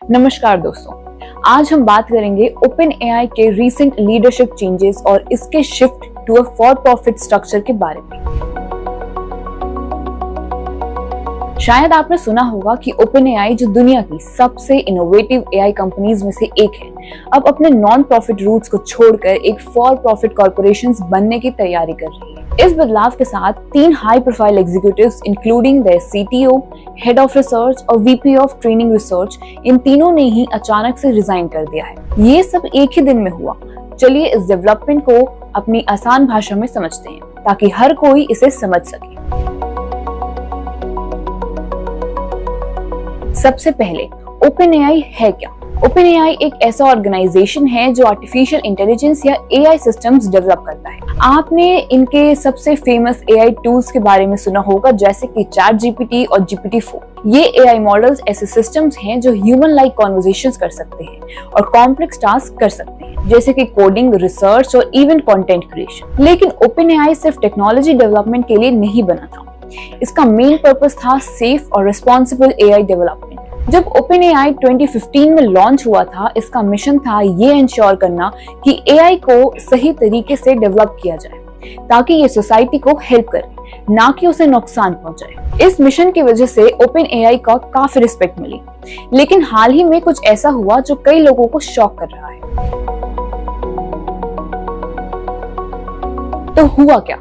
नमस्कार दोस्तों, आज हम बात करेंगे ओपन एआई के रीसेंट लीडरशिप चेंजेस और इसके shift to a for profit structure के बारे में। शायद आपने सुना होगा कि ओपन एआई, जो दुनिया की सबसे इनोवेटिव एआई कंपनीज में से एक है, अब अपने नॉन प्रॉफिट रूट्स को छोड़कर एक फॉर प्रॉफिट कॉर्पोरेशंस बनने की तैयारी कर रही है। इस बदलाव के साथ 3 high profile executives including there CTO, head of research और वीपी ऑफ ट्रेनिंग रिसर्च, इन तीनों ने ही अचानक से रिजाइन कर दिया है। ये सब एक ही दिन में हुआ। चलिए इस डेवलपमेंट को अपनी आसान भाषा में समझते हैं ताकि हर कोई इसे समझ सके। सबसे पहले ओपन एआई है क्या? ओपन एआई एक ऐसा ऑर्गेनाइजेशन है जो आर्टिफिशियल इंटेलिजेंस या एआई सिस्टम्स डेवलप करता है। आपने इनके सबसे फेमस एआई टूल्स के बारे में सुना होगा, जैसे कि चैट जीपीटी और GPT-4। ये एआई मॉडल्स ऐसे सिस्टम्स हैं जो ह्यूमन लाइक कॉन्वर्सेशंस कर सकते हैं और कॉम्प्लेक्स टास्क कर सकते हैं, जैसे कि कोडिंग, रिसर्च और इवन कंटेंट क्रिएशन। लेकिन ओपन एआई सिर्फ टेक्नोलॉजी डेवलपमेंट के लिए नहीं बना था। इसका मेन पर्पस था सेफ और रिस्पॉन्सिबल एआई डेवलपमेंट। जब ओपन एआई 2015 में लॉन्च हुआ था, इसका मिशन था ये इंश्योर करना कि एआई को सही तरीके से डेवलप किया जाए ताकि ये सोसाइटी को हेल्प करे, ना कि उसे नुकसान पहुंचाए। इस मिशन की वजह से ओपन एआई को काफी रिस्पेक्ट मिली। लेकिन हाल ही में कुछ ऐसा हुआ जो कई लोगों को शॉक कर रहा है। तो हुआ क्या?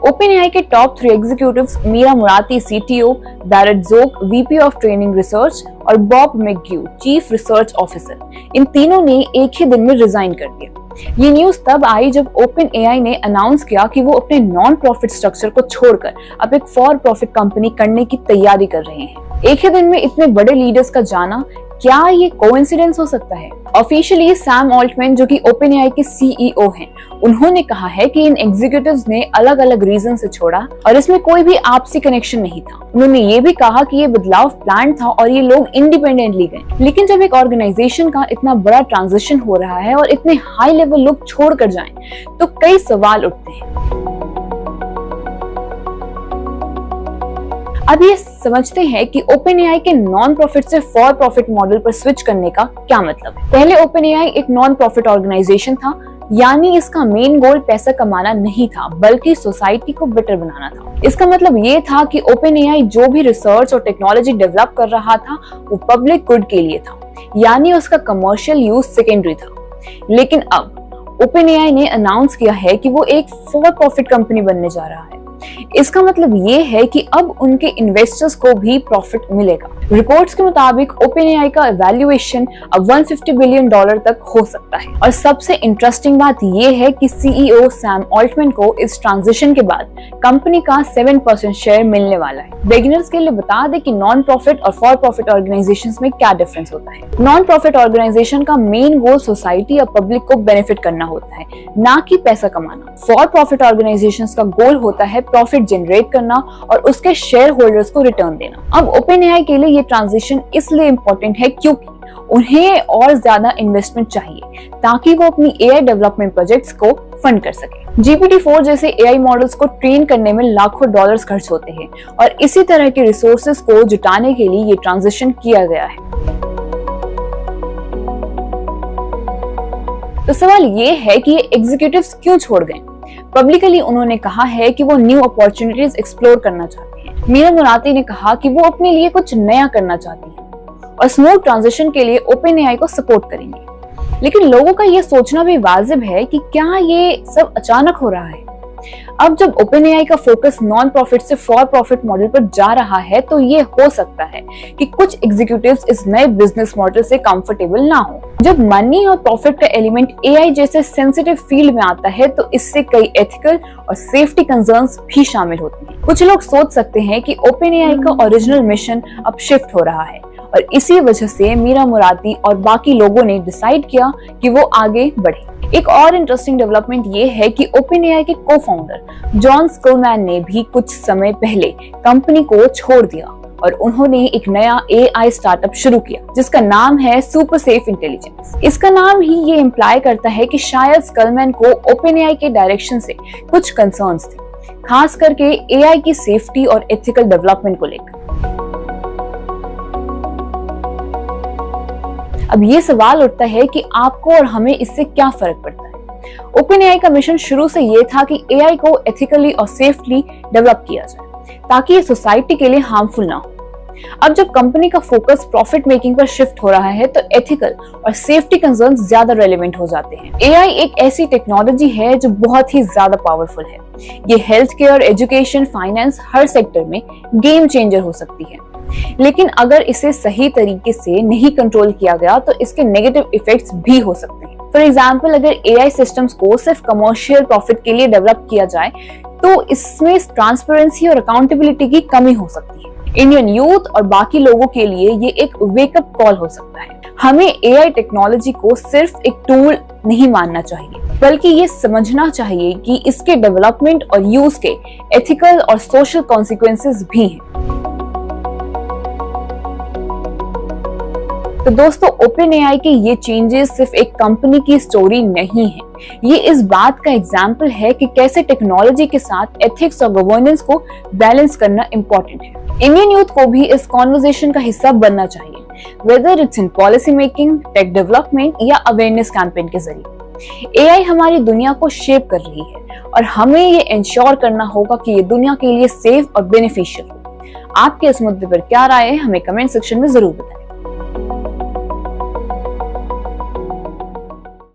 ओपन एआई के top 3 executives Mira Murati CTO, Barret Zoph VP of training research और Bob McGrew chief research officer, इन तीनों ने एक ही दिन में रिजाइन कर दिया। ये न्यूज तब आई जब ओपन एआई ने अनाउंस किया कि वो अपने नॉन प्रॉफिट स्ट्रक्चर को छोड़कर अब एक फॉर प्रॉफिट कंपनी करने की तैयारी कर रहे हैं। एक ही दिन में इतने बड़े लीडर्स का जाना, क्या ये कोइंसिडेंस हो सकता है? ऑफिशियली सैम ऑल्टमैन, जो कि ओपन एआई के सीईओ हैं, उन्होंने कहा है कि इन एग्जीक्यूटिव्स ने अलग अलग रीजन से छोड़ा और इसमें कोई भी आपसी कनेक्शन नहीं था। उन्होंने ये भी कहा कि ये बदलाव प्लान था और ये लोग इंडिपेंडेंटली गए। लेकिन जब एक ऑर्गेनाइजेशन का इतना बड़ा ट्रांजिशन हो रहा है और इतने हाई लेवल लोग छोड़कर जाएं, तो कई सवाल उठते हैं। अब ये समझते हैं कि ओपन एआई के नॉन प्रॉफिट से फॉर प्रॉफिट मॉडल पर स्विच करने का क्या मतलब है। पहले ओपन एआई एक नॉन प्रॉफिट ऑर्गेनाइजेशन था, यानी इसका मेन गोल पैसा कमाना नहीं था, बल्कि सोसाइटी को बेटर बनाना था। इसका मतलब ये था कि ओपन एआई जो भी रिसर्च और टेक्नोलॉजी डेवलप कर रहा था वो पब्लिक गुड के लिए था, यानी उसका कमर्शियल यूज सेकेंडरी था। लेकिन अब ओपन एआई ने अनाउंस किया है कि वो एक फॉर प्रॉफिट कंपनी बनने जा रहा है। इसका मतलब ये है कि अब उनके इन्वेस्टर्स को भी प्रॉफिट मिलेगा। रिपोर्ट्स के मुताबिक ओपन एआई का वैल्यूएशन अब $150 बिलियन तक हो सकता है। और सबसे इंटरेस्टिंग बात ये है कि सीईओ सैम ऑल्टमैन को इस ट्रांजिशन के बाद कंपनी का 7% शेयर मिलने वाला है। बिगिनर्स के लिए बता दें कि नॉन प्रॉफिट और फॉर प्रॉफिट ऑर्गेनाइजेशंस में क्या डिफरेंस होता है। नॉन प्रॉफिट ऑर्गेनाइजेशन का मेन गोल सोसाइटी और पब्लिक को बेनिफिट करना होता है, ना कि पैसा कमाना। फॉर प्रॉफिट ऑर्गेनाइजेशंस का गोल होता है प्रॉफिट जनरेट करना और उसके शेयर होल्डर्स को रिटर्न देना। अब ओपन एआई के लिए ये ट्रांजिशन इसलिए इम्पोर्टेंट है क्योंकि उन्हें और ज्यादा इन्वेस्टमेंट चाहिए ताकि वो अपनी एआई डेवलपमेंट प्रोजेक्ट्स को फंड कर सके। GPT-4 जैसे एआई मॉडल्स को ट्रेन करने में लाखों डॉलर्स खर्च होते हैं और इसी तरह के रिसोर्सेज को जुटाने के लिए ये ट्रांजिशन किया गया है। तो सवाल ये है कि ये एग्जीक्यूटिव्स क्यों छोड़ गए? पब्लिकली उन्होंने कहा है कि वो न्यू अपॉर्चुनिटीज एक्सप्लोर करना चाहते हैं। मीरा मुराती ने कहा कि वो अपने लिए कुछ नया करना चाहती है और स्मूथ ट्रांजिशन के लिए ओपन एआई को सपोर्ट करेंगे। लेकिन लोगों का ये सोचना भी वाजिब है कि क्या ये सब अचानक हो रहा है। अब जब ओपन एआई का फोकस नॉन प्रॉफिट से फॉर प्रॉफिट मॉडल पर जा रहा है, तो ये हो सकता है कि कुछ एग्जीक्यूटिव्स इस नए बिजनेस मॉडल से कंफर्टेबल ना हो। जब मनी और प्रॉफिट का एलिमेंट एआई जैसे सेंसिटिव फील्ड में आता है, तो इससे कई एथिकल और सेफ्टी कंसर्न्स भी शामिल होते हैं। कुछ लोग सोच सकते हैं कि ओपन एआई का ओरिजिनल मिशन अब शिफ्ट हो रहा है और इसी वजह से मीरा मुराती और बाकी लोगों ने डिसाइड किया कि वो आगे बढ़े। एक और इंटरेस्टिंग डेवलपमेंट ये है कि ओपन एआई के को-फाउंडर जॉन स्कलमैन ने भी कुछ समय पहले कंपनी को छोड़ दिया और उन्होंने एक नया एआई स्टार्टअप शुरू किया जिसका नाम है सुपर सेफ इंटेलिजेंस। इसका नाम ही ये इम्प्लाई करता है कि शायद स्कलमैन को ओपन एआई के डायरेक्शन से कुछ कंसर्न्स थे, खास करके एआई की सेफ्टी और एथिकल डेवलपमेंट को लेकर। अब ये सवाल उठता है कि आपको और हमें इससे क्या फर्क पड़ता है। ओपनएआई का मिशन शुरू से ये था कि एआई को एथिकली और सेफली डेवलप किया जाए ताकि ये सोसाइटी के लिए हार्मफुल ना हो। अब जब कंपनी का फोकस प्रॉफिट मेकिंग पर शिफ्ट हो रहा है तो एथिकल और सेफ्टी कंसर्न्स ज्यादा रेलेवेंट हो जाते हैं। एआई एक ऐसी टेक्नोलॉजी है जो बहुत ही ज्यादा पावरफुल है। ये हेल्थ केयर, एजुकेशन, फाइनेंस हर सेक्टर में गेम चेंजर हो सकती है। लेकिन अगर इसे सही तरीके से नहीं कंट्रोल किया गया तो इसके नेगेटिव इफेक्ट्स भी हो सकते हैं। फॉर एग्जाम्पल, अगर एआई सिस्टम्स को सिर्फ कमर्शियल प्रॉफिट के लिए डेवलप किया जाए तो इसमें ट्रांसपेरेंसी और अकाउंटेबिलिटी की कमी हो सकती है। इंडियन यूथ और बाकी लोगों के लिए ये एक वेकअप कॉल हो सकता है। हमें एआई टेक्नोलॉजी को सिर्फ एक टूल नहीं मानना चाहिए, बल्कि ये समझना चाहिए कि इसके डेवलपमेंट और यूज के एथिकल और सोशल कॉन्सिक्वेंसेस भी हैं। तो दोस्तों, ओपनएआई के ये चेंजेस सिर्फ एक कंपनी की स्टोरी नहीं है, ये इस बात का एग्जाम्पल है कि कैसे टेक्नोलॉजी के साथ एथिक्स और गवर्नेंस को बैलेंस करना इम्पोर्टेंट है। इंडियन यूथ को भी इस कॉन्वर्सेशन का हिस्सा बनना चाहिए, whether it's in policy making, tech development या अवेयरनेस कैंपेन के जरिए। एआई हमारी दुनिया को शेप कर रही है और हमें ये इंश्योर करना होगा कि ये दुनिया के लिए सेफ और बेनिफिशियल हो। आपके इस मुद्दे पर क्या राय है, हमें कमेंट सेक्शन में जरूर बताएं।